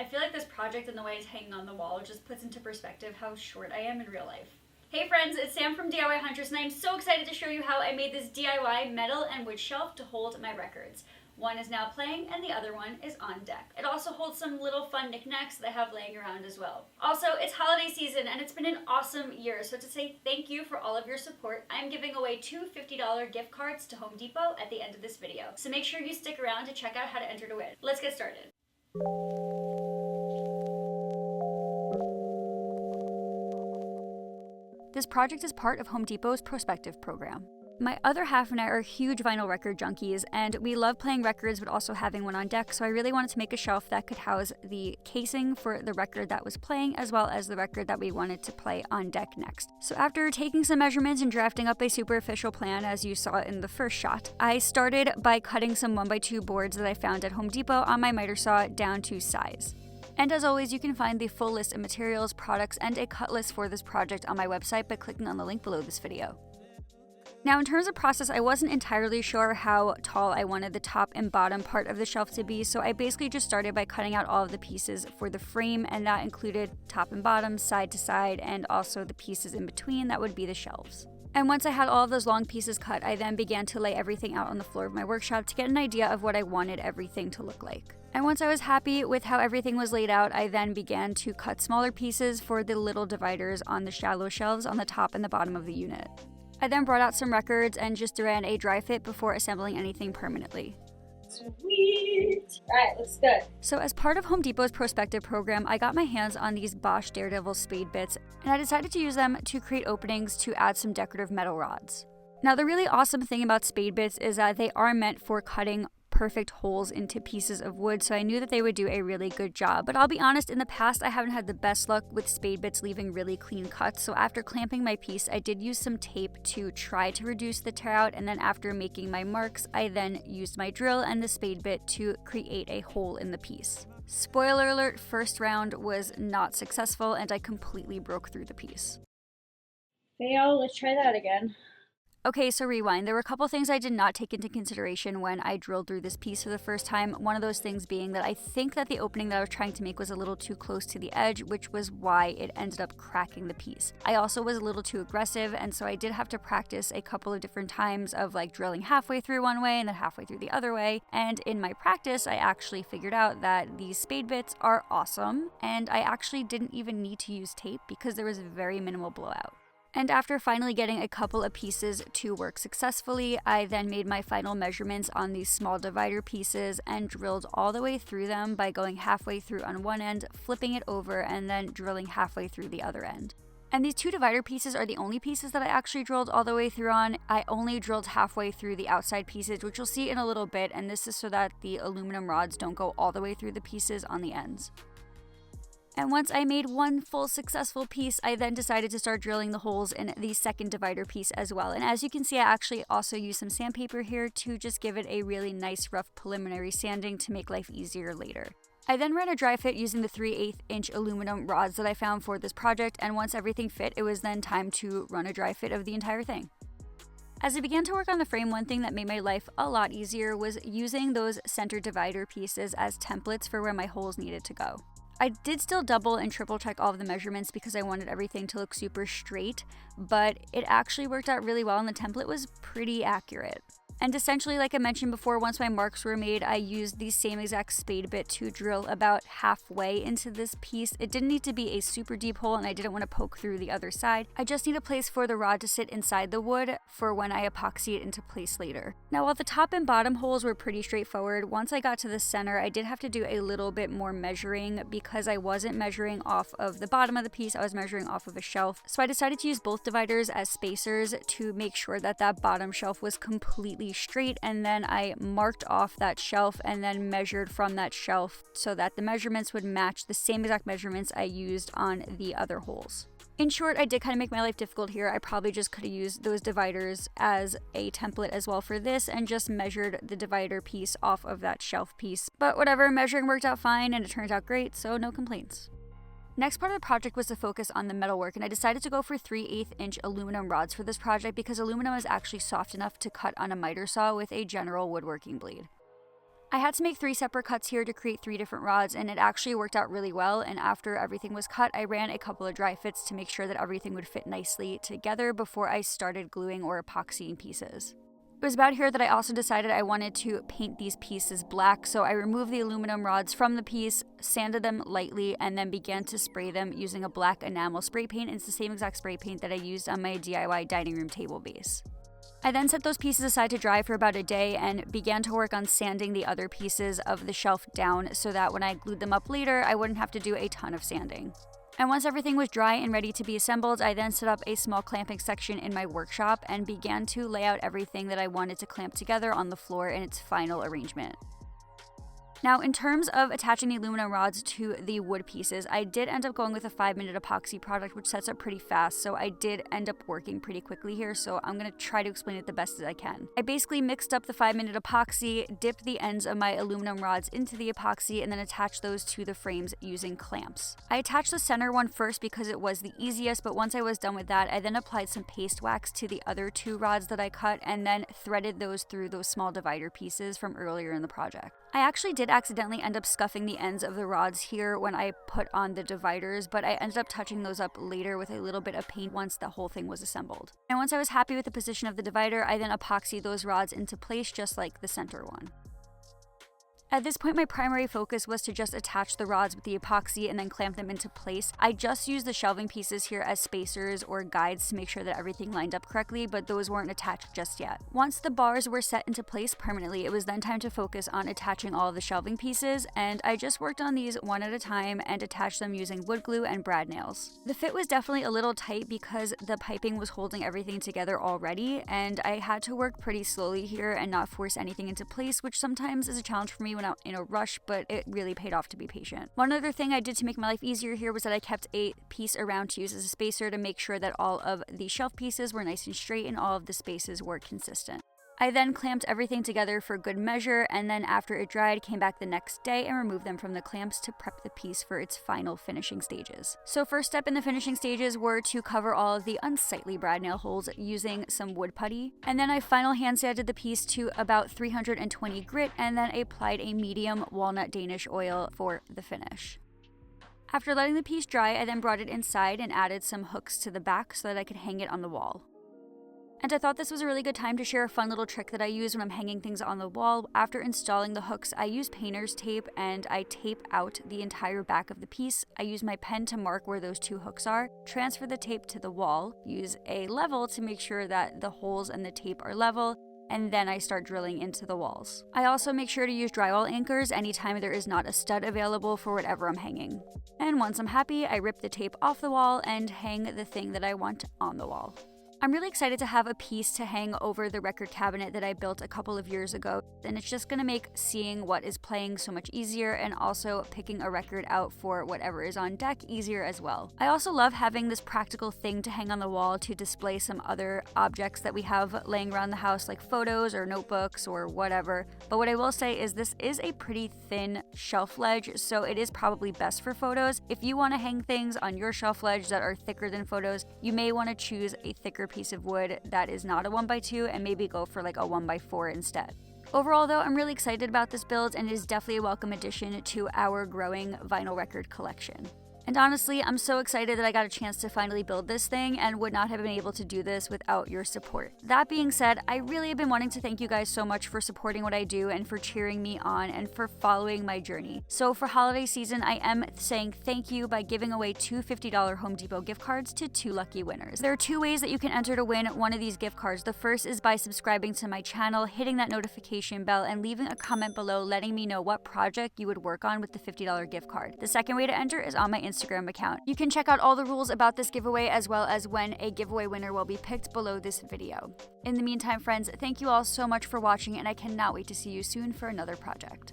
I feel like this project and the way it's hanging on the wall just puts into perspective how short I am in real life. Hey friends, it's Sam from DIY Huntress, and I'm so excited to show you how I made this DIY metal and wood shelf to hold my records. One is now playing and the other one is on deck. It also holds some little fun knickknacks that I have laying around as well. Also, it's holiday season and it's been an awesome year, so to say thank you for all of your support, I'm giving away 2 $50 gift cards to Home Depot at the end of this video. So make sure you stick around to check out how to enter to win. Let's get started. This project is part of Home Depot's Prospective program. My other half and I are huge vinyl record junkies, and we love playing records but also having one on deck, so I really wanted to make a shelf that could house the casing for the record that was playing as well as the record that we wanted to play on deck next. So after taking some measurements and drafting up a super official plan as you saw in the first shot, I started by cutting some 1x2 boards that I found at Home Depot on my miter saw down to size. And as always, you can find the full list of materials, products, and a cut list for this project on my website by clicking on the link below this video. Now, in terms of process, I wasn't entirely sure how tall I wanted the top and bottom part of the shelf to be, so I basically just started by cutting out all of the pieces for the frame, and that included top and bottom, side to side, and also the pieces in between that would be the shelves. And once I had all of those long pieces cut, I then began to lay everything out on the floor of my workshop to get an idea of what I wanted everything to look like. And once I was happy with how everything was laid out, I then began to cut smaller pieces for the little dividers on the shallow shelves on the top and the bottom of the unit. I then brought out some records and just ran a dry fit before assembling anything permanently. Sweet! Alright, looks good. So as part of Home Depot's Prospective program, I got my hands on these Bosch Daredevil spade bits, and I decided to use them to create openings to add some decorative metal rods. Now, the really awesome thing about spade bits is that they are meant for cutting perfect holes into pieces of wood, so I knew that they would do a really good job. But I'll be honest, in the past I haven't had the best luck with spade bits leaving really clean cuts, so after clamping my piece, I did use some tape to try to reduce the tear out, and then after making my marks, I then used my drill and the spade bit to create a hole in the piece. Spoiler alert, first round was not successful and I completely broke through the piece. Fail, let's try that again. Okay, so rewind. There were a couple things I did not take into consideration when I drilled through this piece for the first time. One of those things being that I think that the opening that I was trying to make was a little too close to the edge, which was why it ended up cracking the piece. I also was a little too aggressive, and so I did have to practice a couple of different times of like drilling halfway through one way and then halfway through the other way. And in my practice, I actually figured out that these spade bits are awesome, and I actually didn't even need to use tape because there was very minimal blowout. And after finally getting a couple of pieces to work successfully, I then made my final measurements on these small divider pieces and drilled all the way through them by going halfway through on one end, flipping it over, and then drilling halfway through the other end. And these 2 divider pieces are the only pieces that I actually drilled all the way through on. I only drilled halfway through the outside pieces, which you'll see in a little bit, and this is so that the aluminum rods don't go all the way through the pieces on the ends. And once I made one full successful piece, I then decided to start drilling the holes in the second divider piece as well. And as you can see, I actually also used some sandpaper here to just give it a really nice rough preliminary sanding to make life easier later. I then ran a dry fit using the 3/8 inch aluminum rods that I found for this project, and once everything fit, it was then time to run a dry fit of the entire thing. As I began to work on the frame, one thing that made my life a lot easier was using those center divider pieces as templates for where my holes needed to go. I did still double and triple check all of the measurements because I wanted everything to look super straight, but it actually worked out really well and the template was pretty accurate. And essentially, like I mentioned before, once my marks were made, I used the same exact spade bit to drill about halfway into this piece. It didn't need to be a super deep hole and I didn't want to poke through the other side. I just need a place for the rod to sit inside the wood for when I epoxy it into place later. Now, while the top and bottom holes were pretty straightforward, once I got to the center, I did have to do a little bit more measuring because I wasn't measuring off of the bottom of the piece, I was measuring off of a shelf. So I decided to use both dividers as spacers to make sure that that bottom shelf was completely straight, and then I marked off that shelf and then measured from that shelf so that the measurements would match the same exact measurements I used on the other holes. In short, I did kind of make my life difficult here. I probably just could have used those dividers as a template as well for this and just measured the divider piece off of that shelf piece. But whatever, measuring worked out fine and it turned out great, so no complaints. Next part of the project was to focus on the metalwork, and I decided to go for 3/8 inch aluminum rods for this project because aluminum is actually soft enough to cut on a miter saw with a general woodworking blade. I had to make 3 separate cuts here to create 3 different rods, and it actually worked out really well. And after everything was cut, I ran a couple of dry fits to make sure that everything would fit nicely together before I started gluing or epoxying pieces. It was about here that I also decided I wanted to paint these pieces black, so I removed the aluminum rods from the piece, sanded them lightly, and then began to spray them using a black enamel spray paint. It's the same exact spray paint that I used on my DIY dining room table base. I then set those pieces aside to dry for about a day and began to work on sanding the other pieces of the shelf down so that when I glued them up later, I wouldn't have to do a ton of sanding. And once everything was dry and ready to be assembled, I then set up a small clamping section in my workshop and began to lay out everything that I wanted to clamp together on the floor in its final arrangement. Now, in terms of attaching the aluminum rods to the wood pieces, I did end up going with a 5-minute epoxy product, which sets up pretty fast, so I did end up working pretty quickly here, so I'm going to try to explain it the best as I can. I basically mixed up the 5-minute epoxy, dipped the ends of my aluminum rods into the epoxy, and then attached those to the frames using clamps. I attached the center one first because it was the easiest, but once I was done with that, I then applied some paste wax to the other 2 rods that I cut, and then threaded those through those small divider pieces from earlier in the project. I actually did accidentally end up scuffing the ends of the rods here when I put on the dividers, but I ended up touching those up later with a little bit of paint once the whole thing was assembled. And once I was happy with the position of the divider, I then epoxied those rods into place just like the center one. At this point, my primary focus was to just attach the rods with the epoxy and then clamp them into place. I just used the shelving pieces here as spacers or guides to make sure that everything lined up correctly, but those weren't attached just yet. Once the bars were set into place permanently, it was then time to focus on attaching all of the shelving pieces, and I just worked on these one at a time and attached them using wood glue and brad nails. The fit was definitely a little tight because the piping was holding everything together already, and I had to work pretty slowly here and not force anything into place, which sometimes is a challenge for me when I'm in a rush, but it really paid off to be patient. One other thing I did to make my life easier here was that I kept a piece around to use as a spacer to make sure that all of the shelf pieces were nice and straight and all of the spaces were consistent. I then clamped everything together for good measure, and then after it dried, came back the next day and removed them from the clamps to prep the piece for its final finishing stages. So first step in the finishing stages were to cover all of the unsightly brad nail holes using some wood putty, and then I final hand sanded the piece to about 320 grit and then applied a medium walnut Danish oil for the finish. After letting the piece dry, I then brought it inside and added some hooks to the back so that I could hang it on the wall. And I thought this was a really good time to share a fun little trick that I use when I'm hanging things on the wall. After installing the hooks, I use painter's tape and I tape out the entire back of the piece. I use my pen to mark where those 2 hooks are, transfer the tape to the wall, use a level to make sure that the holes and the tape are level, and then I start drilling into the walls. I also make sure to use drywall anchors anytime there is not a stud available for whatever I'm hanging. And once I'm happy, I rip the tape off the wall and hang the thing that I want on the wall. I'm really excited to have a piece to hang over the record cabinet that I built a couple of years ago, and it's just going to make seeing what is playing so much easier and also picking a record out for whatever is on deck easier as well. I also love having this practical thing to hang on the wall to display some other objects that we have laying around the house like photos or notebooks or whatever, but what I will say is this is a pretty thin shelf ledge, so it is probably best for photos. If you want to hang things on your shelf ledge that are thicker than photos, you may want to choose a thicker piece of wood that is not a 1x2 and maybe go for like a 1x4 instead. Overall though, I'm really excited about this build and it is definitely a welcome addition to our growing vinyl record collection. And honestly, I'm so excited that I got a chance to finally build this thing and would not have been able to do this without your support. That being said, I really have been wanting to thank you guys so much for supporting what I do and for cheering me on and for following my journey. So for holiday season, I am saying thank you by giving away 2 $50 Home Depot gift cards to 2 lucky winners. There are 2 ways that you can enter to win one of these gift cards. The first is by subscribing to my channel, hitting that notification bell, and leaving a comment below letting me know what project you would work on with the $50 gift card. The second way to enter is on my Instagram account. You can check out all the rules about this giveaway as well as when a giveaway winner will be picked below this video. In the meantime, friends, thank you all so much for watching and I cannot wait to see you soon for another project.